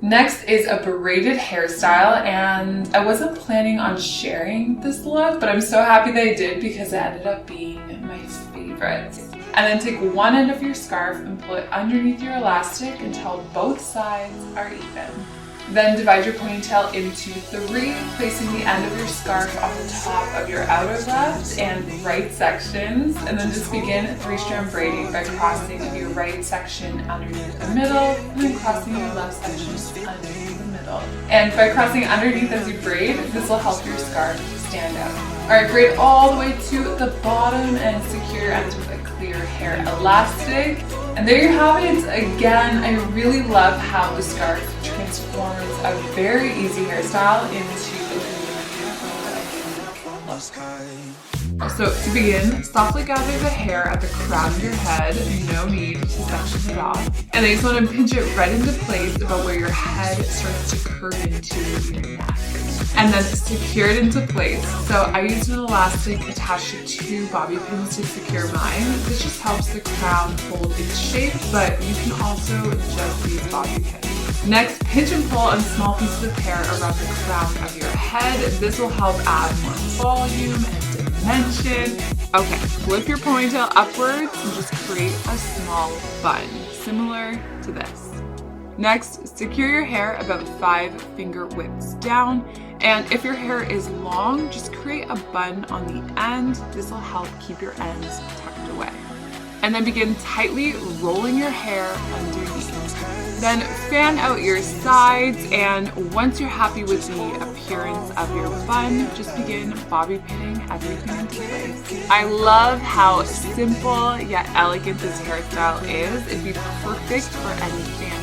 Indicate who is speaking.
Speaker 1: Next is a braided hairstyle, and I wasn't planning on sharing this look, but I'm so happy that I did because it ended up being my favorite. And then take one end of your scarf and pull it underneath your elastic until both sides are even. Then divide your ponytail into 3, placing the end of your scarf on the top of your outer left and right sections. And then just begin 3-strand braiding by crossing your right section underneath the middle and then crossing your left section underneath the middle. And by crossing underneath as you braid, this will help your scarf stand out. Alright, braid all the way to the bottom and secure your ends with a clear hair elastic. And there you have it. Again, I really love how the scarf transforms a very easy hairstyle into a So to begin, softly gather the hair at the crown of your head, no need to section it off. And then you just want to pinch it right into place about where your head starts to curve into your neck. And then secure it into place. So I used an elastic attached to 2 bobby pins to secure mine. This just helps the crown hold its shape, but you can also just use bobby pins. Next, pinch and pull on small pieces of hair around the crown of your head. This will help add more volume and dimension. Okay, flip your ponytail upwards and just create a small bun, similar to this. Next, secure your hair about 5 finger widths down. And if your hair is long, just create a bun on the end. This will help keep your ends tucked away. And then begin tightly rolling your hair underneath. Then fan out your sides, and once you're happy with the appearance of your bun, just begin bobby pinning everything into place. I love how simple yet elegant this hairstyle is. It'd be perfect for any family